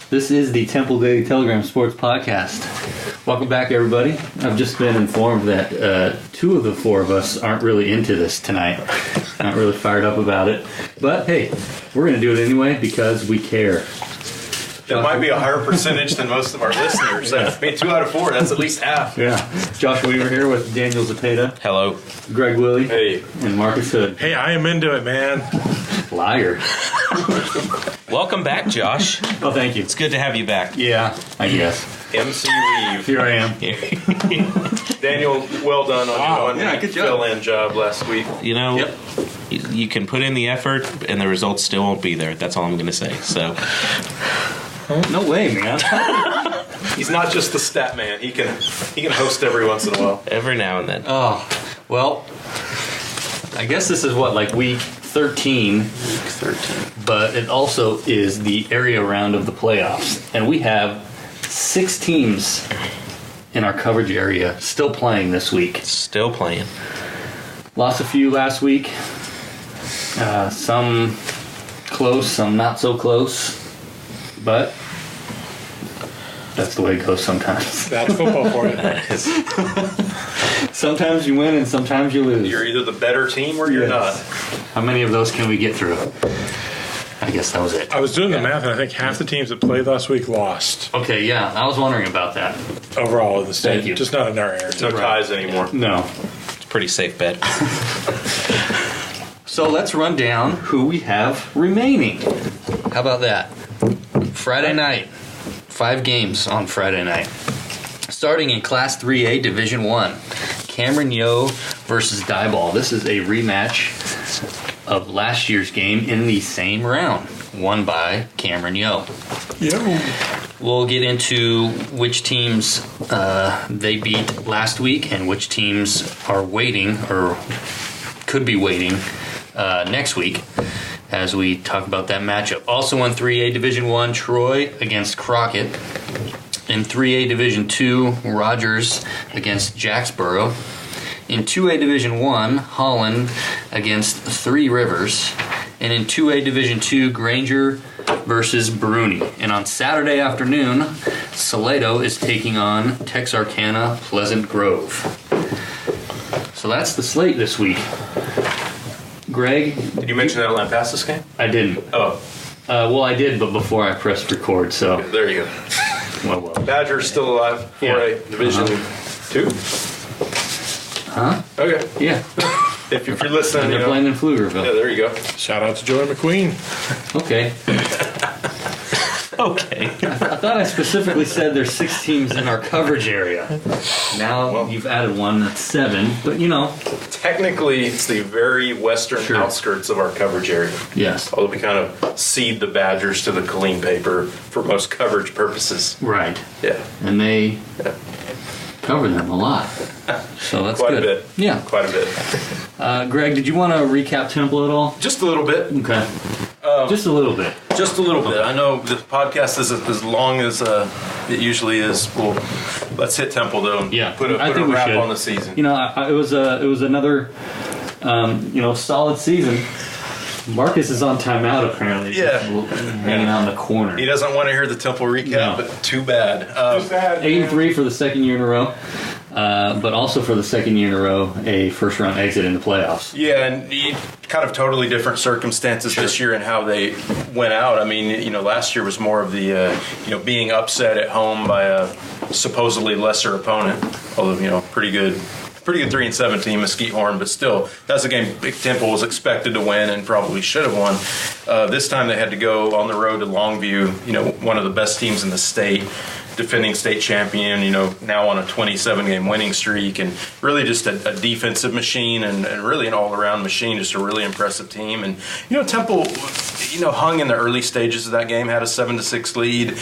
This is the Temple Daily Telegram Sports Podcast. Welcome back, everybody. I've just been informed that two of the four of us aren't really into this tonight. Not really fired up about it. But hey, we're going to do it anyway because we care. That might be a higher percentage than most of our listeners. I mean, 2 out of 4, that's at least half. Yeah. Josh Weaver here with Daniel Zepeda. Hello. Greg Willie. Hey. And Marcus Hood. Hey, I am into it, man. Liar. Welcome back, Josh. Oh, thank you. It's good to have you back. Yeah, I guess. MC Weave. Here I am. Daniel, well done on your Yeah, good job. fill-in job last week. You know, Yep. you can put in the effort, and the results still won't be there. That's all I'm going to say. So, No way, man. He's not just the stat man. He can host every once in a while. every now and then. Oh, well, I guess this is what, like week 13, Week 13. but it also is the area round of the playoffs. And we have 6 teams in our coverage area still playing this week. Still playing. Lost a few last week. Some close, some not so close. But that's the way it goes sometimes. That's football for you. That is. Sometimes you win and sometimes you lose. You're either the better team or you're not. How many of those can we get through? I guess that was it. I was doing the math, and I think half the teams that played last week lost Okay, yeah, I was wondering about that. overall in the state. Thank you. Just not in our area. No ties anymore. No. It's a pretty safe bet. So let's run down who we have remaining. How about that? Friday night. 5 games on Friday night. Starting in Class 3A Division 1. Cameron Yo versus Diboll. This is a rematch of last year's game in the same round. Won by Cameron Yo. Yeah. We'll get into which teams they beat last week and which teams are waiting or could be waiting next week as we talk about that matchup. Also in 3A Division 1, Troy against Crockett. In 3A Division 2, Rogers against Jacksboro. In 2A Division 1, Holland against Three Rivers. And in 2A Division 2, Granger versus Bruni. And on Saturday afternoon, Salado is taking on Texarkana Pleasant Grove. So that's the slate this week. Greg? Did you mention that Lampasas game? I didn't. Oh, Well, I did, but before I pressed record, so. there you go. Well. Badgers still alive for Yeah. a Division 2? Huh? Okay. Yeah. If you're listening, And you they're know. playing in Yeah, Pflugerville. there you go. Shout out to Joey McQueen. Okay. Okay. I thought I specifically said there's 6 teams in our coverage area. Now you've added one, that's 7. But, you know. Technically, it's the very western Sure. outskirts of our coverage area. Yes. Although we kind of cede the Badgers to the Killeen paper for most coverage purposes. Right. Yeah, And they Yeah. cover them a lot. So that's quite good. a bit. Yeah. Quite a bit. Greg, did you want to recap Temple at all? Just a little bit. Okay. Just a little bit. Just a little bit. I know the podcast is as long as it usually is. Well, let's hit Temple though. And Yeah. Put a I think we wrap should. on the season. You know, it was another, solid season. Marcus is on timeout apparently. Yeah. Just hanging out in the corner. He doesn't want to hear the Temple recap, No. but too bad. 8-3 for the second year in a row, but also for the second year in a row, a first-round exit in the playoffs. Yeah, and kind of totally different circumstances this year and how they went out. I mean, last year was more of the, being upset at home by a supposedly lesser opponent, although, pretty good 3-7 team, Mesquite Horn, but still, that's a game Big Temple was expected to win and probably should have won. This time they had to go on the road to Longview, one of the best teams in the state, defending state champion, now on a 27-game winning streak, and really just a defensive machine and really an all-around machine, just a really impressive team. And, Temple, hung in the early stages of that game, had a 7-6 lead.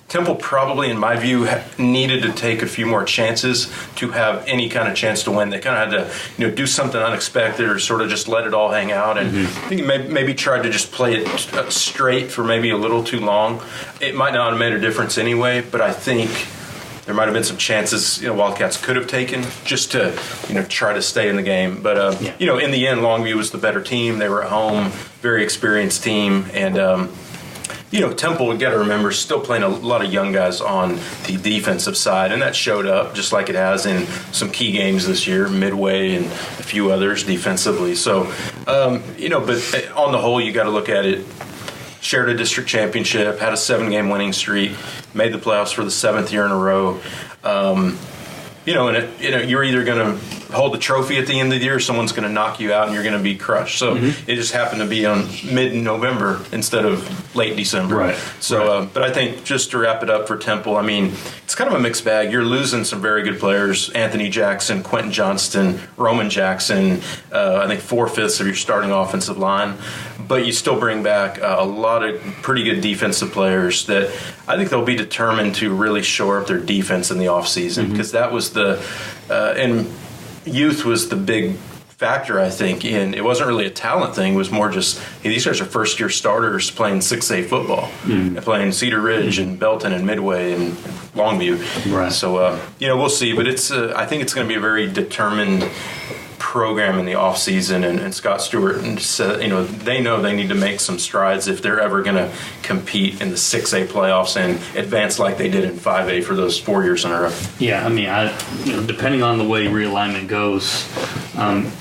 Temple probably, in my view, needed to take a few more chances to have any kind of chance to win. They kind of had to, do something unexpected or sort of just let it all hang out. And I think he maybe tried to just play it straight for maybe a little too long. It might not have made a difference anyway, but I think there might have been some chances Wildcats could have taken just to try to stay in the game. But in the end, Longview was the better team. They were at home, very experienced team, and Temple, we got to remember, is still playing a lot of young guys on the defensive side, and that showed up just like it has in some key games this year, Midway and a few others defensively. So, but on the whole, you got to look at it. Shared a district championship, had a 7-game winning streak, made the playoffs for the 7th year in a row. You're either going to hold the trophy at the end of the year, or someone's going to knock you out and you're going to be crushed. So it just happened to be on mid-November instead of late December. Right. So, but I think just to wrap it up for Temple, I mean, it's kind of a mixed bag. You're losing some very good players: Anthony Jackson, Quentin Johnston, Roman Jackson. I think 4/5 of your starting offensive line, but you still bring back a lot of pretty good defensive players that I think they'll be determined to really shore up their defense in the offseason, because that was and youth was the big factor, I think, in it wasn't really a talent thing. It was more just, hey, these guys are first-year starters playing 6A football, and playing Cedar Ridge and Belton and Midway and Longview. Right. So, we'll see. But I think it's going to be a very determined program in the offseason, and Scott Stewart, they know they need to make some strides if they're ever going to compete in the 6A playoffs and advance like they did in 5A for those 4 years in a row. Yeah, I mean, depending on the way realignment goes, and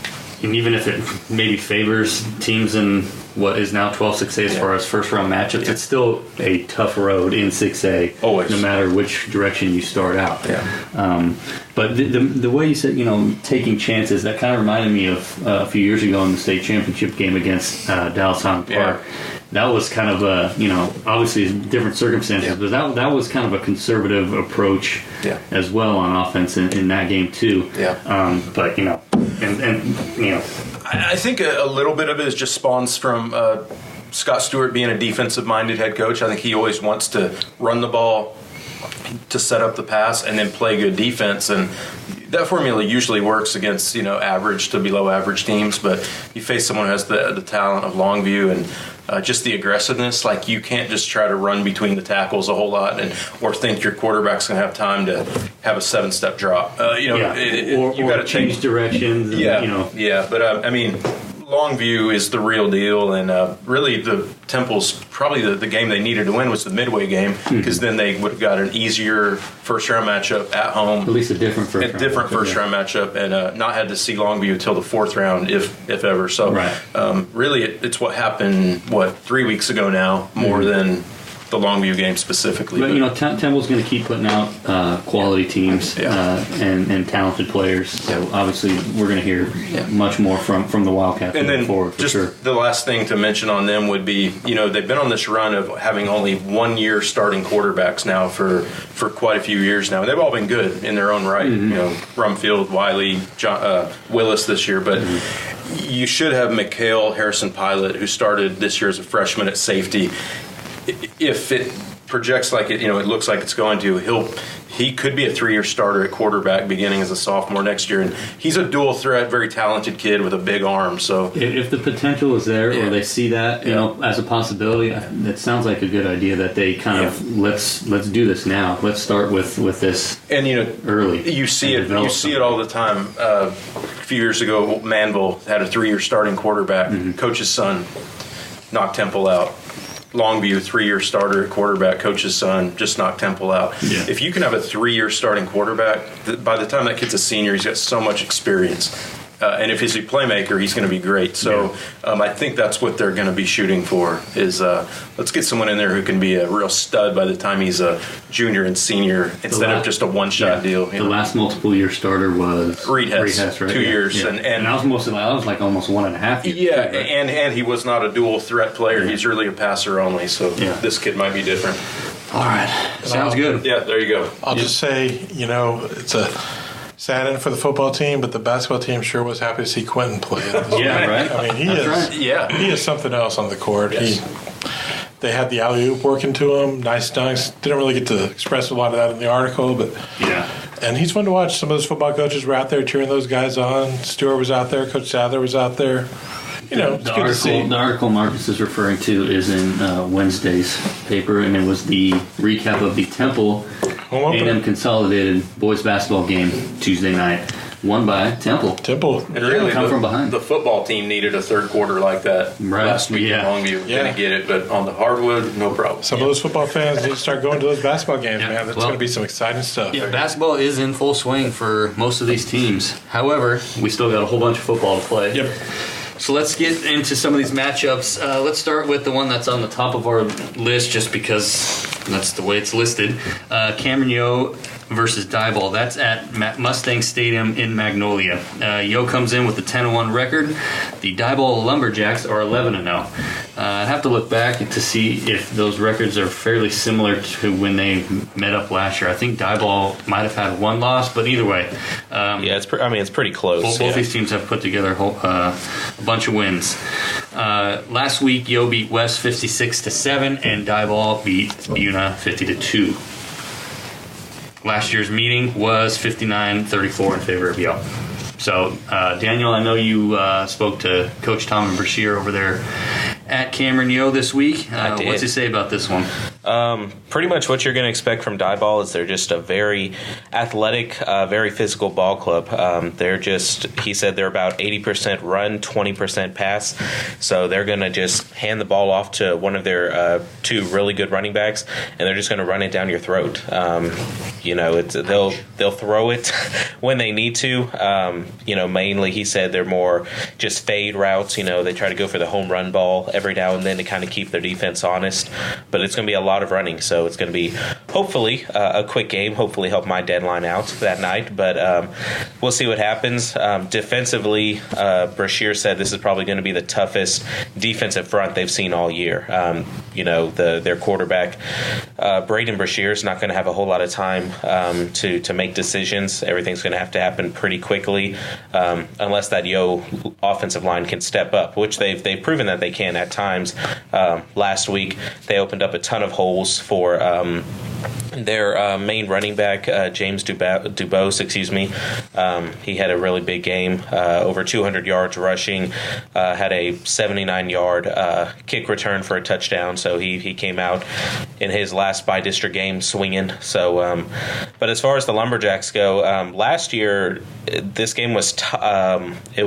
even if it maybe favors teams in what is now 12-6A as far as first-round matchups, it's still a tough road in 6A, always, no matter which direction you start out. Yeah. But the way you said, taking chances, that kind of reminded me of a few years ago in the state championship game against Dallas Highland Park. Yeah. That was kind of obviously different circumstances, but that was kind of a conservative approach as well on offense in that game too. Yeah. But I think a little bit of it is just spawns from Scott Stewart being a defensive-minded head coach. I think he always wants to run the ball, to set up the pass, and then play good defense. And that formula usually works against average to below average teams. But you face someone who has the talent of Longview and just the aggressiveness. Like, you can't just try to run between the tackles a whole lot or think your quarterback's going to have time to have a 7-step drop. You got to change directions. And, But I mean, Longview is the real deal, and really the Temple's probably the game they needed to win was the Midway game, because then they would have got an easier first-round matchup at home. At least a different first-round matchup, and not had to see Longview until the 4th round, if ever. So really it's what happened, 3 weeks ago now, more than the Longview game specifically. But Temple's going to keep putting out quality teams and talented players. So obviously we're going to hear much more from the Wildcats moving forward. For sure. The last thing to mention on them would be, they've been on this run of having only 1 year starting quarterbacks now for quite a few years now. They've all been good in their own right. Brumfield, Wiley, Willis this year, but. You should have Mikhail Harrison-Pilot, who started this year as a freshman at safety. If it projects like it looks like it's going to, he could be a 3-year starter at quarterback beginning as a sophomore next year, and he's a dual threat, very talented kid with a big arm. So if the potential is there, or they see that as a possibility, that sounds like a good idea. That they kind of let's do this now. Let's start with this, and early. You see it all the time. A few years ago, Manville had a 3-year starting quarterback. Coach's son knocked Temple out. Longview, 3-year starter at quarterback, coach's son, just knocked Temple out. Yeah. If you can have a 3-year starting quarterback, by the time that kid's a senior, he's got so much experience. And if he's a playmaker, he's going to be great. So I think that's what they're going to be shooting for is let's get someone in there who can be a real stud by the time he's a junior and senior instead of just a one-shot deal. The last multiple-year starter was Reed Hess, right? 2 years. Yeah. And that was like almost 1.5 years. Yeah, right? and he was not a dual-threat player. He's really a passer only, so this kid might be different. All right. Sounds good. Yeah, there you go. I'll just say, it's a sad end for the football team, but the basketball team sure was happy to see Quentin play. Right. I mean, he is something else on the court. Yes. They had the alley-oop working to him, nice dunks. Didn't really get to express a lot of that in the article, but and he's fun to watch. Some of those football coaches were out there cheering those guys on. Stewart was out there. Coach Sadler was out there. The article Marcus is referring to is in Wednesday's paper, and it was the recap of the Temple A&M Consolidated boys basketball game Tuesday night. won by Temple. And really, come from behind. The football team needed a third quarter like that last week in Longview. Didn't get it, but on the hardwood, no problem. Some of those football fans need to start going to those baspetball games, man. That's going to be some exciting stuff. Yeah, basketball is in full swing for most of these teams. However, we still got a whole bunch of football to play. Yep. So let's get into some of these matchups. Let's start with the one that's on the top of our list, just because that's the way it's listed. Cameron Yo versus Diboll. That's at Mustang Stadium in Magnolia. Yo comes in with a 10-1 record. The Diboll Lumberjacks are 11-0. I'd have to look back to see if those records are fairly similar to when they met up last year. I think Diboll might have had one loss, but either way. It's pretty close. Both these teams have put together a bunch of wins. Last week, Yo beat West 56-7, and Diboll beat Una 50-2. Last year's meeting was 59-34 in favor of Yo. So, Daniel, I know you spoke to Coach Tom and Brashear over there at Cameron Yo this week. I did. What's he say about this one? Pretty much what you're going to expect from Diboll is they're just a very athletic, very physical ball club. He said they're about 80% run, 20% pass. So they're going to just hand the ball off to one of their two really good running backs, and they're just going to run it down your throat. They'll throw it when they need to. Mainly he said they're more just fade routes. They try to go for the home run ball every now and then to kind of keep their defense honest. But it's going to be a lot of running, so it's going to be hopefully a quick game. Hopefully help my deadline out that night. But we'll see what happens. Defensively, Brashear said this is probably going to be the toughest defensive front they've seen all year. Their quarterback, Braden Brashear, is not going to have a whole lot of time to make decisions. Everything's going to have to happen pretty quickly unless that Yo offensive line can step up, which they've proven that they can at times. Last week, they opened up a ton of holes for their main running back, James Dubose, he had a really big game, over 200 yards rushing, had a 79-yard kick return for a touchdown, so he came out in his last by-district game swinging. So, but as far as the Lumberjacks go, last year, this game was it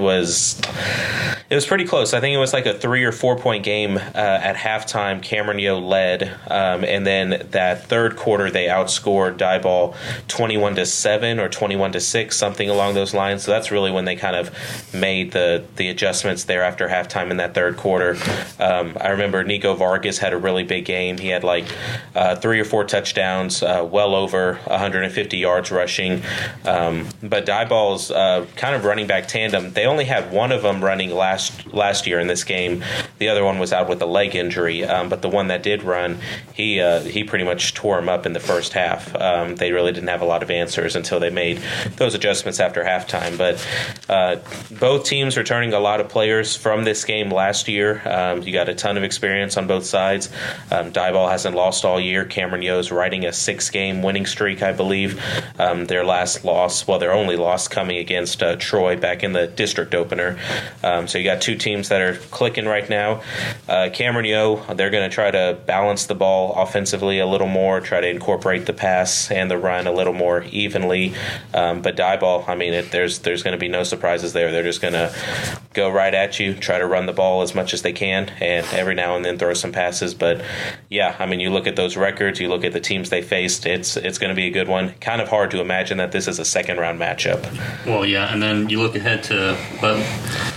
was pretty close. I think it was like a 3 or 4 point game at halftime. Cameron Yo led, and then that third quarter they outscored Diboll 21-7 or 21-6, something along those lines. So that's really when they kind of made the adjustments there after halftime in that third quarter. I remember Nico Vargas had a really big game. He had like 3 or 4 touchdowns, well over 150 yards rushing. But Diboll's kind of running back tandem, they only had one of them running last year in this game. The other one was out with a leg injury, but the one that did run, he pretty much tore him up in the first half. They really didn't have a lot of answers until they made those adjustments after halftime. But both teams returning a lot of players from this game last year. You got a ton of experience on both sides. Diboll hasn't lost all year. Cameron Yo's riding a 6-game winning streak, I believe. Their only loss coming against Troy back in the district opener. So you got two teams that are clicking right now. Cameron Yo, they're going to try to balance the ball offensively a little more, try to incorporate the pass and the run a little more evenly. But Diboll, there's going to be no surprises there. They're just going to go right at you, try to run the ball as much as they can, and every now and then throw some passes. But yeah, you look at those records, you look at the teams they faced, it's going to be a good one. Kind of hard to imagine that this is a second-round matchup. Well, yeah, and then you look ahead to what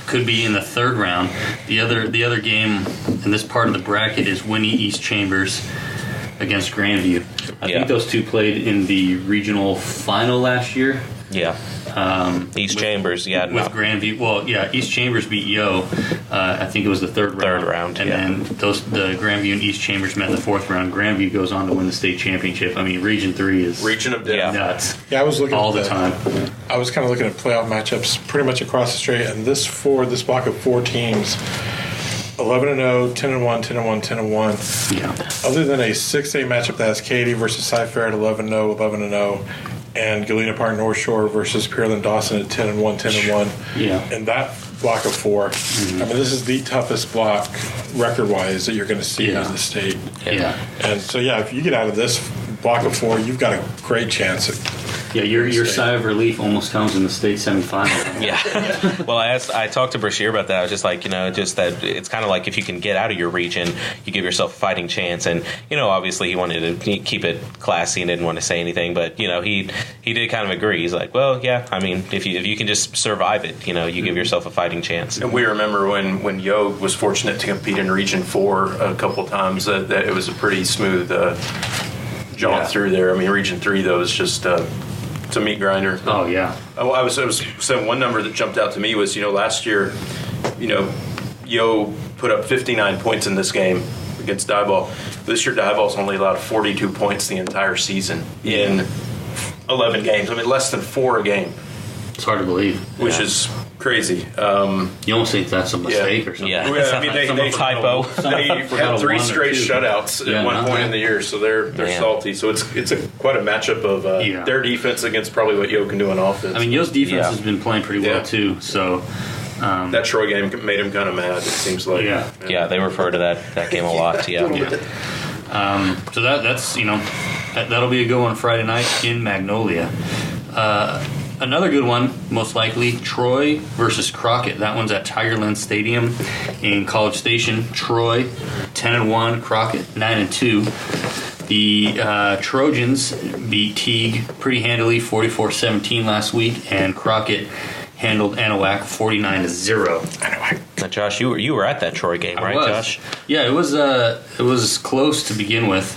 could be in the third round. The other game in this part of the bracket is Winnie East Chambers against Grandview. I think those two played in the regional final last year. Yeah. East Chambers, with Grandview. Well, yeah, East Chambers beat Yo. I think it was the third round. And then the Grandview and East Chambers met in the fourth round. Grandview goes on to win the state championship. Region 3 is Region of Death. Nuts. Yeah, I was looking all the time. I was kind of looking at playoff matchups pretty much across the street, and this block of 4 teams, 11-0, 10-1, 10-1, 10-1. Yeah. Other than a 6A matchup that has Katy versus Cy-Fair at 11-0, 11-0, and Galena Park North Shore versus Pearland Dawson at 10-1, 10-1. Yeah. And that block of 4, this is the toughest block record-wise that you're going to see in the state. Yeah. And so, if you get out of this block of 4, you've got a great chance Yeah, your sigh of relief almost comes in the state semifinal. Yeah. Well, I talked to Brashear about that. I was just like, just that it's kind of like if you can get out of your region, you give yourself a fighting chance. And, obviously he wanted to keep it classy and didn't want to say anything. But, he did kind of agree. He's like, well, yeah, I mean, if you can just survive it, you give yourself a fighting chance. And we remember when Yo was fortunate to compete in Region 4 a couple times, that it was a pretty smooth jaunt through there. I mean, Region 3, though, is just it's a meat grinder. Oh, yeah. I was saying one number that jumped out to me was, last year, Yo put up 59 points in this game against Diboll. This year, Diboll's only allowed 42 points the entire season in 11 games. I mean, less than 4 a game. It's hard to believe. Which is crazy. You almost think that's a mistake or something. Yeah. I mean, they typo. They had 3 straight shutouts at one point in the year, so they're salty. So it's quite a matchup of their defense against probably what Yo can do on offense. I mean, Yo's defense has been playing pretty well too. So that Troy game made him kind of mad. It seems like. Yeah, they refer to that game a lot. Yeah. So that's that'll be a good one Friday night in Magnolia. Another good one, most likely, Troy versus Crockett. That one's at Tigerland Stadium in College Station. Troy, 10-1. Crockett, 9-2. The Trojans beat Teague pretty handily, 44-17 last week, and Crockett handled Anahuac 49-0. Now, Josh, you were at that Troy game, right, Josh? Yeah, it was close to begin with.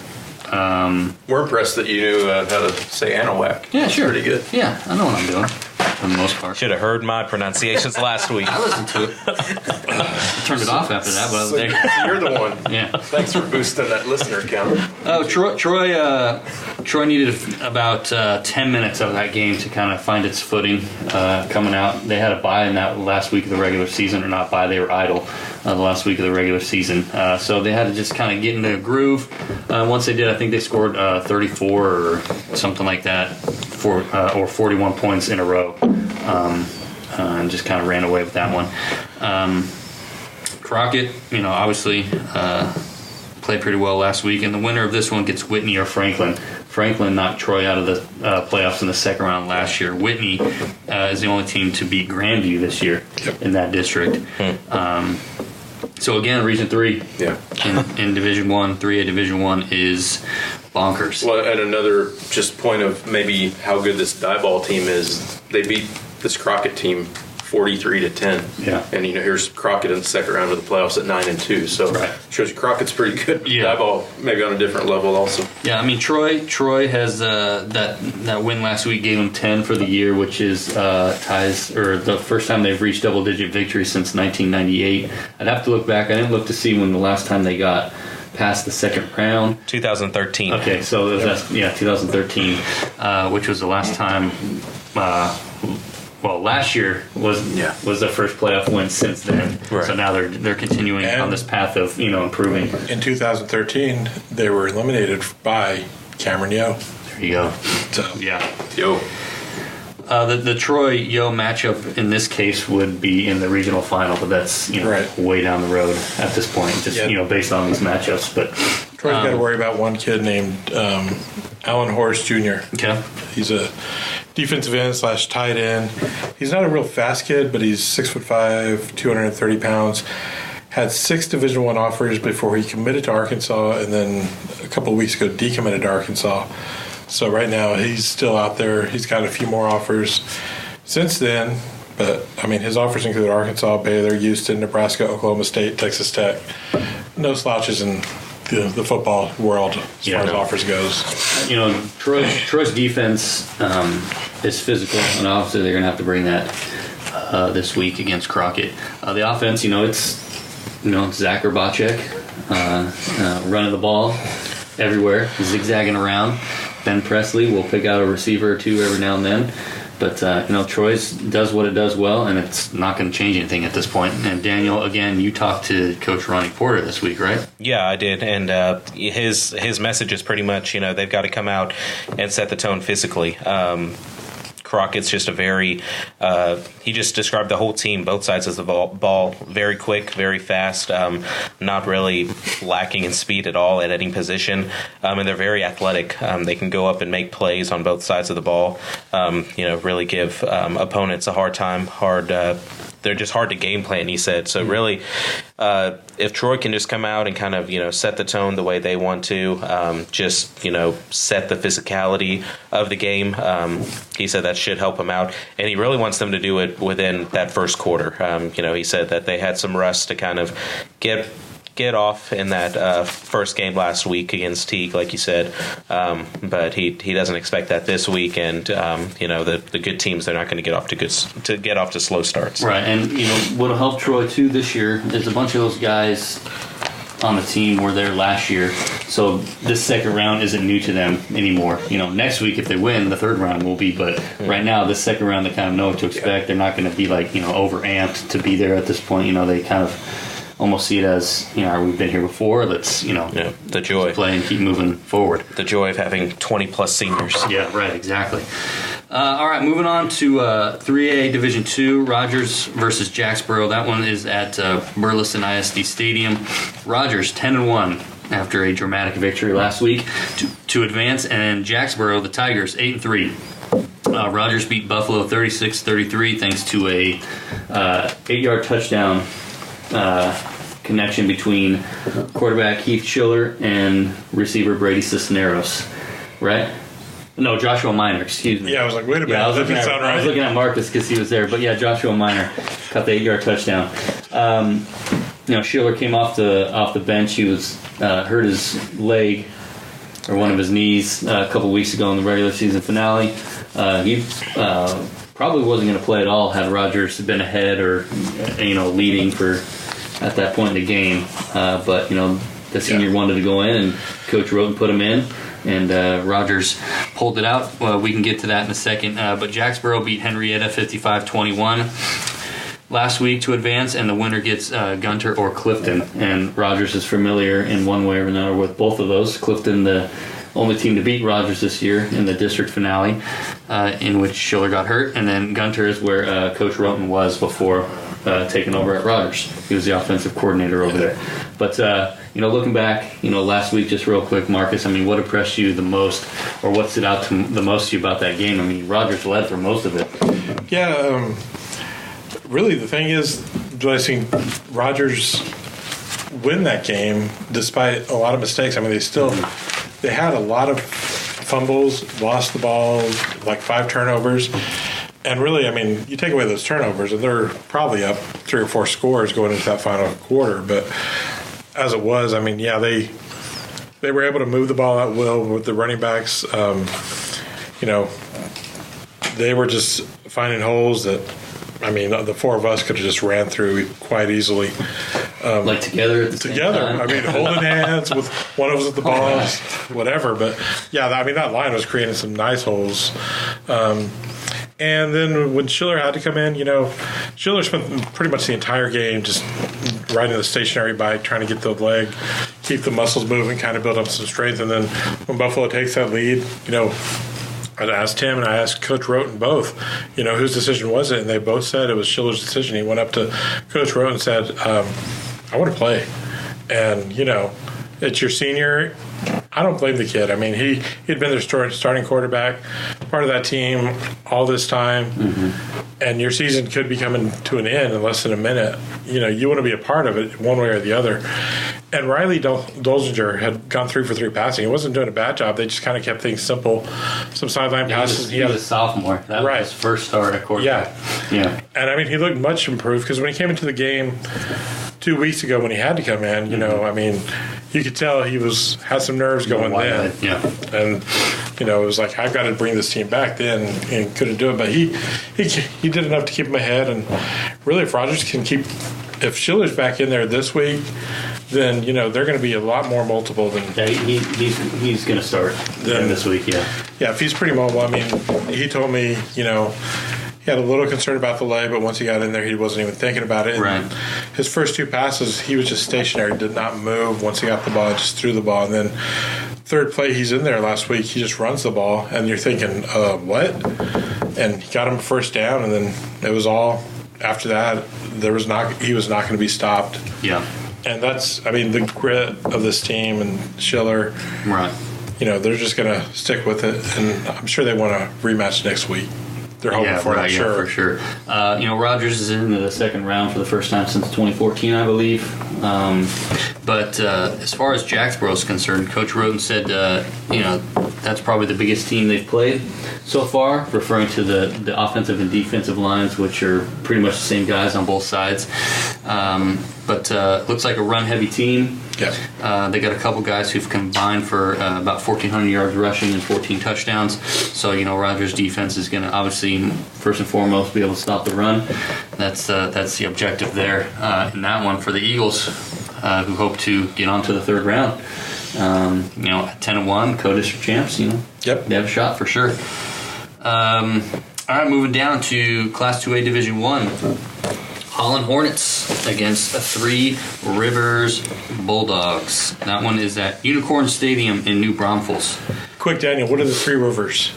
We're impressed that you knew how to say Anahuac. Yeah, sure. Pretty good. Yeah, I know what I'm doing for the most part. Should have heard my pronunciations last week. I listened to it. I turned it off after that, but I was there. You're the one. Yeah. Thanks for boosting that listener count. Oh, Troy needed about 10 minutes of that game to kind of find its footing coming out. They had a bye in that last week of the regular season, or not bye, they were idle the last week of the regular season. So they had to just kind of get into a groove. Once they did, I think they scored 34 or something like that, or 41 points in a row, and just kind of ran away with that one. Crockett, obviously played pretty well last week, and the winner of this one gets Whitney or Franklin. Franklin knocked Troy out of the playoffs in the second round last year. Whitney is the only team to beat Grandview this year in that district. So again, Region 3 in Division 1, 3A Division 1 is bonkers. Well, and another just point of maybe how good this Diboll team is, they beat this Crockett team 43-10. Yeah. And here's Crockett in the second round of the playoffs at 9-2. So shows you Crockett's pretty good. Yeah. Diboll maybe on a different level also. Yeah, I mean Troy has that win last week gave them 10 for the year, which is ties or the first time they've reached double-digit victory since 1998. I'd have to look back. I didn't look to see when the last time they got past the second round. 2013. Okay, so that's 2013, which was the last time. Well, last year was the first playoff win since then. Right. So now they're continuing on this path of improving. In 2013, they were eliminated by Cameron Yo. There you go. So Yo. The Troy Yo matchup in this case would be in the regional final, but that's way down the road at this point, just based on these matchups. But Troy's got to worry about one kid named Alan Horst Jr. Okay, he's a defensive end / tight end. He's not a real fast kid, but he's 6'5", 230 pounds. Had 6 Division I offers before he committed to Arkansas, and then a couple of weeks ago decommitted to Arkansas. So right now he's still out there. He's got a few more offers since then, but I mean his offers include Arkansas, Baylor, Houston, Nebraska, Oklahoma State, Texas Tech. No slouches in the football world as far as offers goes. Troy's defense is physical, and obviously they're going to have to bring that this week against Crockett. The offense, it's Zach Urbacek running the ball everywhere, zigzagging around. Ben Presley will pick out a receiver or two every now and then. But, Troy's does what it does well, and it's not going to change anything at this point. And, Daniel, again, you talked to Coach Ronnie Porter this week, right? Yeah, I did. And his message is pretty much, they've got to come out and set the tone physically. Crockett's just a very he just described the whole team, both sides of the ball, very quick, very fast, not really lacking in speed at all at any position, and they're very athletic. They can go up and make plays on both sides of the ball. Really give opponents a hard time. They're just hard to game plan, he said. So really, if Troy can just come out and kind of, set the tone the way they want to, set the physicality of the game, he said that should help him out. And he really wants them to do it within that first quarter. He said that they had some rust to kind of get off in that first game last week against Teague, like you said, but he doesn't expect that this week. And the good teams, they're not going to get off to slow starts. Right, and what'll help Troy too this year is a bunch of those guys on the team were there last year, so this second round isn't new to them anymore. Next week if they win, the third round will be, but right now this second round they kind of know what to expect. They're not going to be overamped to be there at this point. They kind of almost see it as, we've been here before. Let's, the joy, play and keep moving forward. The joy of having 20+ seniors. Yeah, right, exactly. All right, moving on to 3A Division II, Rogers versus Jacksboro. That one is at Burleson ISD Stadium. Rogers 10-1 after a dramatic victory last week to advance, and Jacksboro, the Tigers, 8-3. Rogers beat Buffalo 36-33 thanks to a 8-yard touchdown connection between quarterback Heath Schiller and receiver Brady Cisneros, right? No, Joshua Minor, excuse me. Yeah, I was like, wait a minute, I was right. looking at Marcus because he was there, but yeah, Joshua Minor caught the 8-yard touchdown. Schiller came off the bench. He was hurt his leg or one of his knees a couple weeks ago in the regular season finale. He probably wasn't going to play at all had Rogers been ahead or leading for at that point in the game. But the senior wanted to go in, and Coach Roten put him in, and Rogers pulled it out. Well, we can get to that in a second. But Jacksboro beat Henrietta 55-21 last week to advance, and the winner gets Gunter or Clifton. And Rogers is familiar in one way or another with both of those. Clifton, the only team to beat Rogers this year in the district finale, in which Schiller got hurt, and then Gunter is where Coach Roten was before taking over at Rogers. He was the offensive coordinator over there. But looking back, last week, just real quick, Marcus, what impressed you the most, or what stood out the most to you about that game? Rogers led for most of it. Yeah, really the thing is, I seen Rogers win that game despite a lot of mistakes. They had a lot of fumbles, lost the ball, like 5 turnovers. And really, you take away those turnovers, and they're probably up 3 or 4 scores going into that final quarter. But as it was, they were able to move the ball at will with the running backs. They were just finding holes that, the 4 of us could have just ran through quite easily. Together at the same time? Holding hands with one of us at the ball, whatever. But, yeah, that line was creating some nice holes. And then when Schiller had to come in, Schiller spent pretty much the entire game just riding the stationary bike, trying to get the leg, keep the muscles moving, kind of build up some strength. And then when Buffalo takes that lead, I asked him and I asked Coach Roten both, whose decision was it? And they both said it was Schiller's decision. He went up to Coach Roten and said, I want to play. And, it's your senior. I don't blame the kid. He'd been their starting quarterback, part of that team all this time, and your season could be coming to an end in less than a minute. You want to be a part of it one way or the other. And Riley Dolzinger had gone 3 for 3 passing. He wasn't doing a bad job. They just kind of kept things simple. Some sideline passes. He was a sophomore. That was his first start at quarterback. Yeah. And, he looked much improved because when he came into the game 2 weeks ago when he had to come in, you could tell he had some nerves going then. Yeah. And, it was like, I've got to bring this team back then, and couldn't do it. But he did enough to keep him ahead. And really, if Rogers can if Schiller's back in there this week, then, they're going to be a lot more multiple than... Yeah, he's going to start this week, yeah. Yeah, if he's pretty mobile. He told me, he had a little concern about the leg, but once he got in there, he wasn't even thinking about it. And right. His first 2 passes, he was just stationary, did not move. Once he got the ball, just threw the ball. And then third play, he's in there last week. He just runs the ball, and you're thinking, what? and he got him first down, and then it was all after that. He was not going to be stopped. Yeah. And that's, the grit of this team and Schiller. Right. They're just going to stick with it, and I'm sure they want a rematch next week. They're hoping for it, sure. For sure. Rodgers is in the second round for the first time since 2014, I believe. But as far as Jacksboro is concerned, Coach Roden said, that's probably the biggest team they've played so far, referring to the offensive and defensive lines, which are pretty much the same guys on both sides. But looks like a run-heavy team. Yeah. They got a couple guys who've combined for about 1,400 yards rushing and 14 touchdowns. So, Rodgers' defense is going to obviously, first and foremost, be able to stop the run. That's the objective there in that one for the Eagles, who hope to get on to the third round. At 10-1, co-district champs, Yep. They have a shot for sure. All right, moving down to Class 2A Division I. Holland Hornets against Three Rivers Bulldogs. That one is at Unicorn Stadium in New Braunfels. Quick, Daniel, what are the Three Rivers?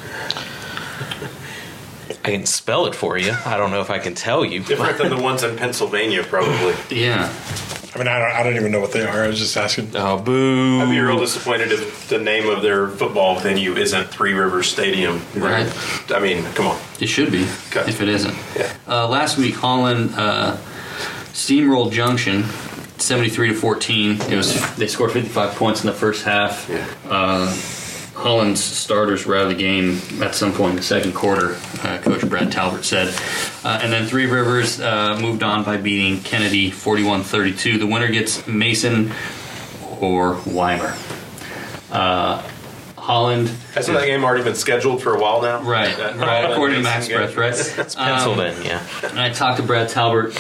I can spell it for you. I don't know if I can tell you. Different than the ones in Pennsylvania, probably. Yeah. I don't even know what they are. I was just asking. Oh, boo. I'd be real disappointed if the name of their football venue isn't Three Rivers Stadium. Right. Come on. It should be, Okay. if it isn't. Yeah. Last week, Holland steamrolled Junction 73-14. They scored 55 points in the first half. Yeah. Holland's starters were out of the game at some point in the second quarter, Coach Brad Talbert said. And then Three Rivers moved on by beating Kennedy 41-32. The winner gets Mason or Weimer. Holland. Hasn't that game already been scheduled for a while now? Right. According to Max Breath, right? It's penciled in, yeah. And I talked to Brad Talbert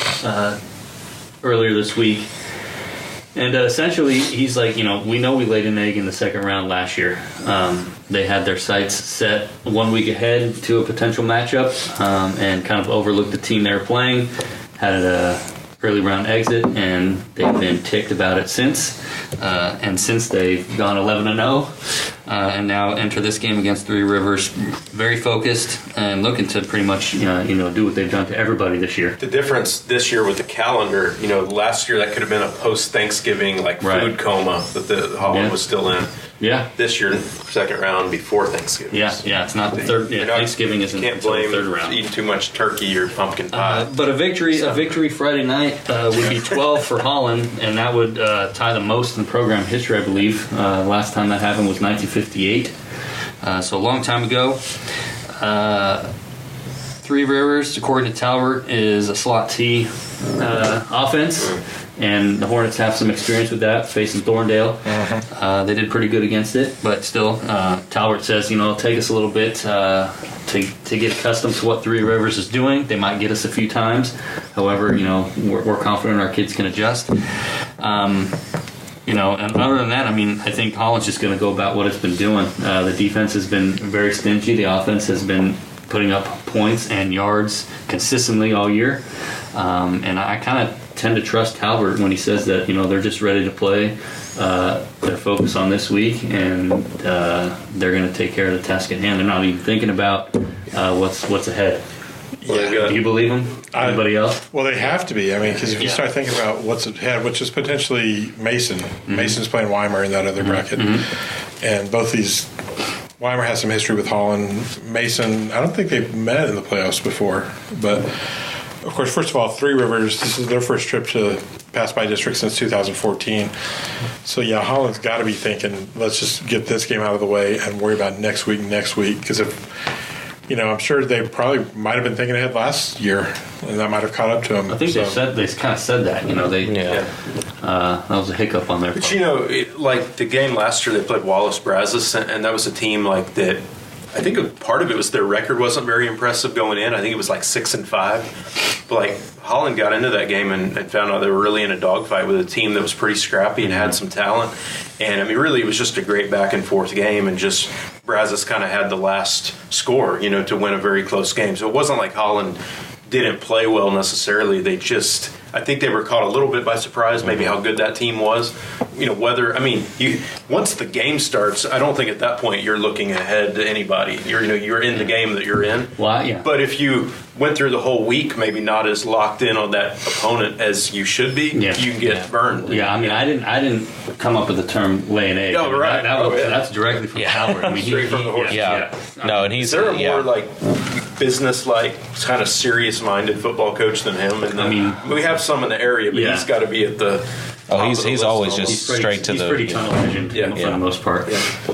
earlier this week. And essentially, he's like, we know we laid an egg in the second round last year. They had their sights set 1 week ahead to a potential matchup and kind of overlooked the team they were playing. Had a early round exit, and they've been ticked about it since. And since they've gone 11-0, and now enter this game against Three Rivers, very focused and looking to pretty much do what they've done to everybody this year. The difference this year with the calendar, last year that could have been a post-Thanksgiving food coma that the Holland was still in. Yeah. This year, second round before Thanksgiving. Yeah. It's not the third. Yeah, Thanksgiving isn't until the third round. Eating too much turkey or pumpkin pie. But a victory Friday night would be 12 for Holland, and that would tie the most in program history, I believe. Last time that happened was 1958, so a long time ago. Three Rivers, according to Talbert, is a slot T offense. And the Hornets have some experience with that, facing Thorndale. They did pretty good against it, but still, Talbert says, it'll take us a little bit to get accustomed to what Three Rivers is doing. They might get us a few times. However, we're confident our kids can adjust. And other than that, I think Holland's just going to go about what it's been doing. The defense has been very stingy. The offense has been putting up points and yards consistently all year. And I kind of tend to trust Talbert when he says that they're just ready to play. They're focused on this week, and they're going to take care of the task at hand. They're not even thinking about what's ahead. Yeah. Do you believe him? Anybody else? Well, they have to be. Because if you start thinking about what's ahead, which is potentially Mason. Mm-hmm. Mason's playing Weimer in that other bracket, and both these. Weimer has some history with Holland. Mason, I don't think they've met in the playoffs before, but. Of course, first of all, Three Rivers, this is their first trip to Pass By District since 2014. So, Holland's got to be thinking, let's just get this game out of the way and worry about next week. Because if, I'm sure they probably might have been thinking ahead last year, and that might have caught up to them. I think they kind of said that. That was a hiccup on their part. But, the game last year, they played Wallace Brazos, and that was a team that. I think part of it was their record wasn't very impressive going in. I think it was 6-5. But Holland got into that game and found out they were really in a dogfight with a team that was pretty scrappy and had some talent. And really it was just a great back and forth game, and just Brazos kind of had the last score, to win a very close game. So it wasn't like Holland didn't play well necessarily. I think they were caught a little bit by surprise, maybe how good that team was. Once the game starts, I don't think at that point you're looking ahead to anybody. You're in the game that you're in. Well, yeah. But if you went through the whole week, maybe not as locked in on that opponent as you should be, you can get burned. Yeah, I didn't come up with the term lay an egg. Oh, right. That's directly from Howard. Straight from the horse. Yeah. No, and he's Is there a more like business-like, kind of serious-minded football coach than him? And we have some in the area, but he's got to be at the. He's always just straight to the. He's pretty tunnel visioned for the most part.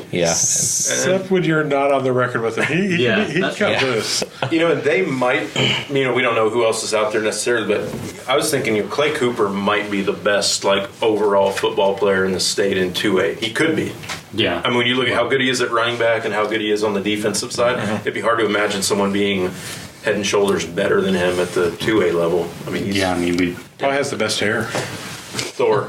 Yeah. Except when you're not on the record with him, he cut loose. And they might. We don't know who else is out there necessarily, but I was thinking, Clay Cooper might be the best overall football player in the state in 2A. He could be. Yeah. When you look at how good he is at running back and how good he is on the defensive side, it'd be hard to imagine someone being head and shoulders better than him at the 2A level. He probably has the best hair. Thor.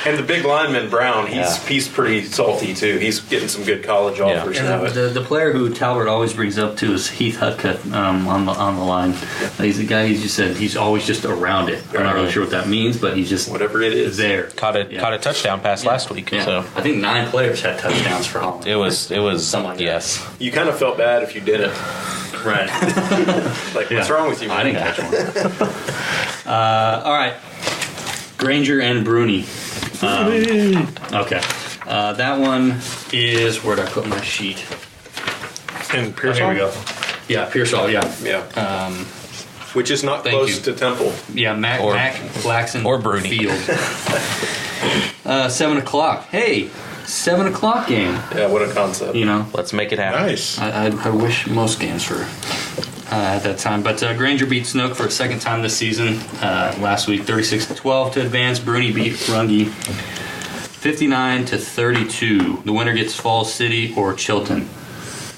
And the big lineman, Brown, he's pretty salty, too. He's getting some good college offers now. The player who Talbert always brings up, too, is Heath Hudcutt on the line. He's the guy, he just said, he's always just around it. I'm not really sure what that means, but he's just whatever it is there. Caught a touchdown pass last week. Yeah. So I think 9 players had touchdowns for Holland. It was something like yes. that. You kind of felt bad if you didn't. Right. What's wrong with you, man? I didn't catch one. All right. Granger and Bruni. Okay. That one is, where'd I put my sheet? In Pearsall? Here we go. Yeah, Pearsall, yeah. Yeah. Which is not close to Temple. Yeah, Mac Blackson or Bruni. Field. 7 o'clock. Hey, 7 o'clock game. Yeah, what a concept. Let's make it happen. Nice. I wish most games were at that time. But Granger beat Snook for a second time this season. Last week, 36-12 to advance. Bruni beat Runge 59-32. The winner gets Falls City or Chilton.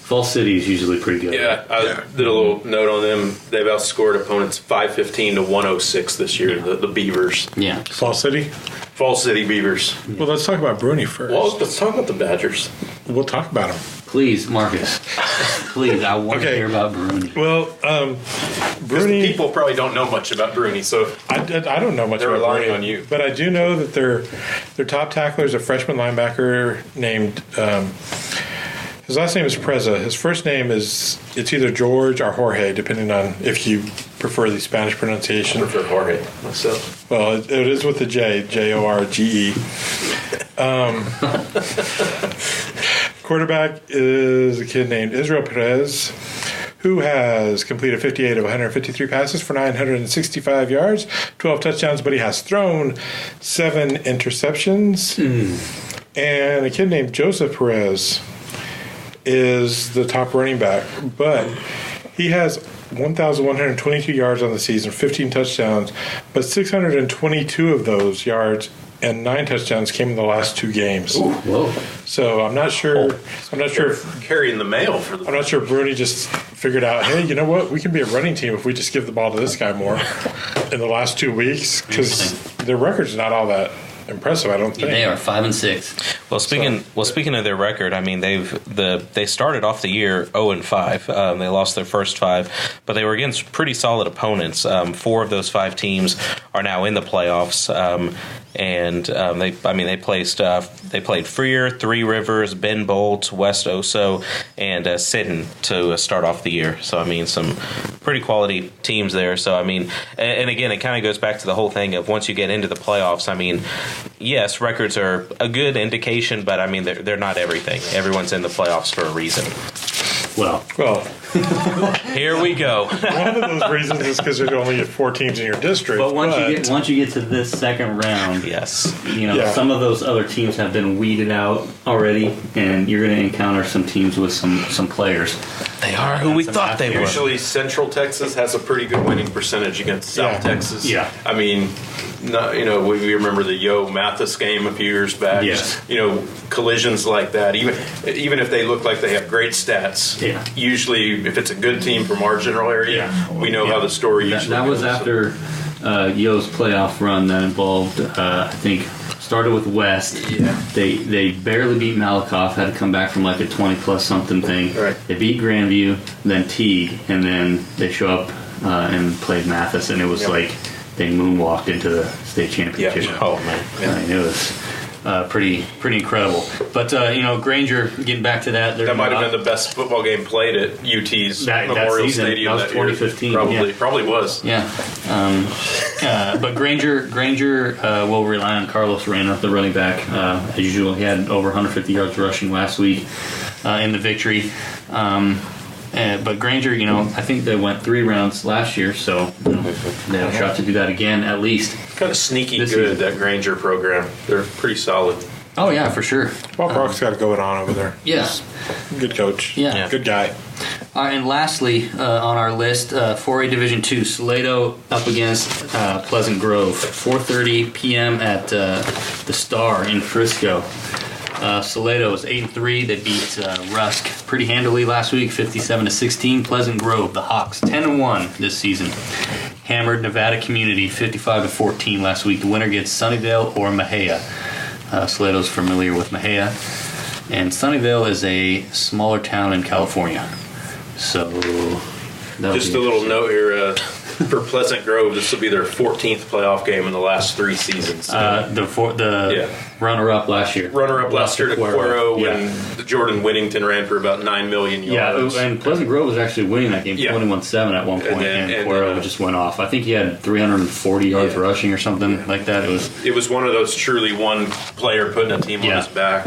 Falls City is usually pretty good. Yeah, I did a little note on them. They've outscored opponents 515-106 this year, the Beavers. Yeah. Falls City? Falls City Beavers. Well, let's talk about Bruni first. Well, let's talk about the Badgers. We'll talk about them. Please, Marcus. Please, I want to hear about Bruni. Well, Bruni. People probably don't know much about Bruni, so I don't know much they're about relying Bruni, on you. but I do know that their top tackler is a freshman linebacker named. His last name is Preza. His first name it's either George or Jorge, depending on if you prefer the Spanish pronunciation. I prefer Jorge myself. Well, it is with the J, Jorge. Quarterback is a kid named Israel Perez, who has completed 58 of 153 passes for 965 yards, 12 touchdowns, but he has thrown 7 interceptions. And a kid named Joseph Perez is the top running back, but he has 1,122 yards on the season, 15 touchdowns, but 622 of those yards and 9 touchdowns came in the last 2 games. Ooh, whoa! So I'm not sure. I'm not sure if carrying the mail for the. I'm not sure if Bruni just figured out, hey, you know what? We can be a running team if we just give the ball to this guy more in the last 2 weeks, because their record's not all that impressive, I don't think. They are 5-6. Well, speaking of their record, they started off the year 0-5. They lost their first 5, but they were against pretty solid opponents. 4 of those 5 teams are now in the playoffs, and they played Freer, Three Rivers, Ben Bolt, West Oso, and Sidon to start off the year. So some pretty quality teams there. So and again, it kind of goes back to the whole thing of once you get into the playoffs. Yes, records are a good indication, but they're not everything. Everyone's in the playoffs for a reason. Well, here we go. One of those reasons is because there's only 4 teams in your district. But once you get to this second round, yes, some of those other teams have been weeded out already, and you're going to encounter some teams with some players. They are who we thought they were. Usually, Central Texas has a pretty good winning percentage against South Texas. Yeah, we remember the Yo Mathis game a few years back. Yes, collisions like that. Even if they look like they have great stats, usually if it's a good team from our general area, we know how the story usually that was goes. After Yo's playoff run that involved, I think, started with West. Yeah. They barely beat Malakoff, had to come back from like a 20-plus something thing. Right. They beat Grandview, then Teague, and then they show up and played Mathis, and it was like they moonwalked into the state championship. Yeah. Oh man. I mean, it was pretty incredible. But Granger, getting back to that, That might have been the best football game played at UT's that Memorial season. Stadium That was year. 2015. Probably was. Yeah. But Granger will rely on Carlos Reyna, the running back. As usual, he had over 150 yards rushing last week in the victory. But Granger, I think they went 3 rounds last year, so they have a shot to do that again at least. Kind of sneaky This good, season. that Granger program. They're pretty solid. Oh, yeah, for sure. Bob Brock's got it going on over there. Yeah. Good coach. Yeah. Good guy. All right, and lastly on our list, 4A Division II, Salado up against Pleasant Grove, 4:30 p.m. at the Star in Frisco. Salado is 8-3. They beat Rusk pretty handily last week, 57-16. Pleasant Grove, the Hawks, 10-1 this season. Hammered Nevada Community, 55-14 last week. The winner gets Sunnyvale or Mahia. Salado's familiar with Mahia, and Sunnyvale is a smaller town in California. So, Just a little note here for Pleasant Grove. This will be their 14th playoff game in the last 3 seasons. The runner-up last year. Runner-up last year to Cuero Yeah. when Jordan Whittington ran for about 9 million yards. Yeah, and Pleasant Grove was actually winning that game 21-7 at one point, and Cuero just went off. I think he had 340 yards rushing or something like that. It was one of those truly one player putting a team on his back.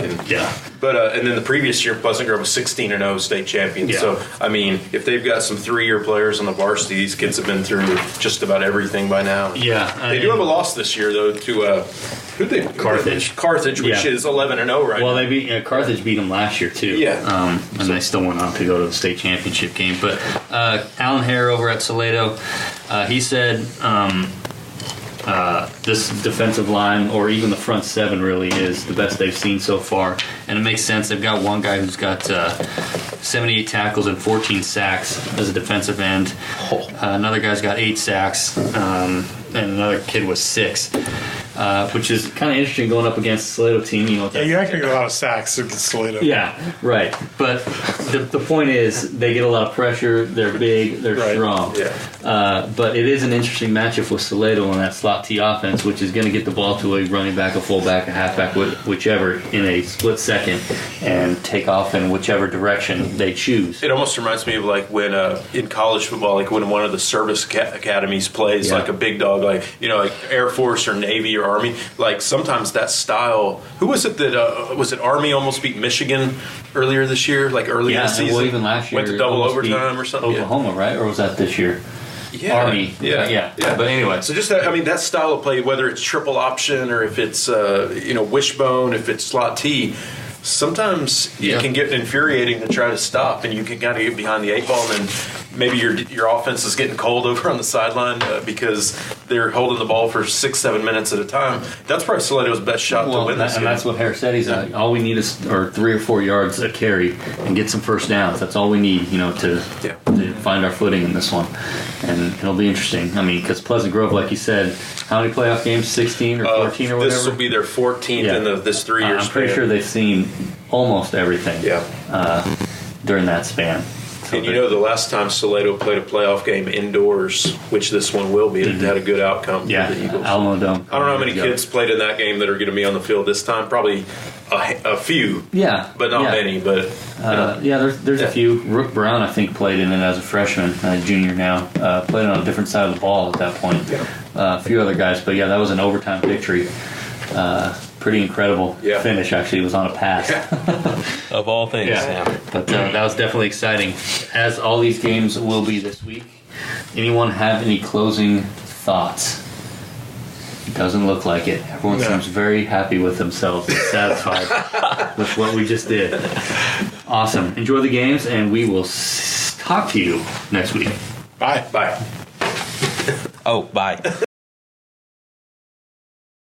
But and then the previous year, Pleasant Grove was 16-0 state champions. Yeah. So I mean, if they've got some 3-year players on the varsity, these kids have been through just about everything by now. Yeah, they do have a loss this year though to who'd they? Carthage, which is 11-0 right now. Well, they beat Carthage beat them last year too. Yeah, and they still went on to go to the state championship game. But Alan Hare over at Salado, he said. This defensive line, or even the front 7, really is the best they've seen so far, and it makes sense. They've got one guy who's got 78 tackles and 14 sacks as a defensive end. Another guy's got 8 sacks, and another kid was 6, which is kind of interesting going up against the Salado team. You actually get a lot of sacks against Salado. Yeah, right. But the point is, they get a lot of pressure. They're big. They're strong. Yeah. But it is an interesting matchup with Salado on that slot T offense, which is going to get the ball to a running back, a fullback, a halfback, whichever, in a split second, and take off in whichever direction they choose. It almost reminds me of like when in college football, like when one of the service academies plays like a big dog, like Air Force or Navy or Army. Like sometimes that style. Who was it that was it Army almost beat Michigan earlier this year? Like early in the season. Well, even last year went to double overtime or something. Oklahoma, right? Or was that this year? Yeah. Army. Yeah. But anyway. So just that style of play, whether it's triple option or if it's wishbone, if it's slot T, sometimes it can get infuriating to try to stop, and you can kind of get behind the 8 ball, and then maybe your offense is getting cold over on the sideline because they're holding the ball for 6-7 minutes at a time. That's probably Salado's best shot to win this game. And that's what Harris said. He's all we need is 3 or 4 yards a carry and get some first downs. That's all we need, to find our footing in this one. And it'll be interesting. I mean, because Pleasant Grove, like you said, how many playoff games? 16 or 14 or whatever? This will be their 14th in this 3-year span. I'm pretty sure they've seen almost everything during that span. So and the last time Salado played a playoff game indoors, which this one will be, it had a good outcome for the Eagles. Alamo Dome. I don't know how many kids played in that game that are going to be on the field this time. Probably a few. Yeah. But not many. But there's a few. Rook Brown, I think, played in it as a freshman, junior now. Played on a different side of the ball at that point. A few other guys. But, that was an overtime victory. Pretty incredible finish, actually. It was on a pass. Of all things. But that was definitely exciting, as all these games will be this week. Anyone have any closing thoughts? It doesn't look like it. Everyone seems very happy with themselves and satisfied with what we just did. Awesome. Enjoy the games, and we will talk to you next week. Bye. Bye. Oh, bye.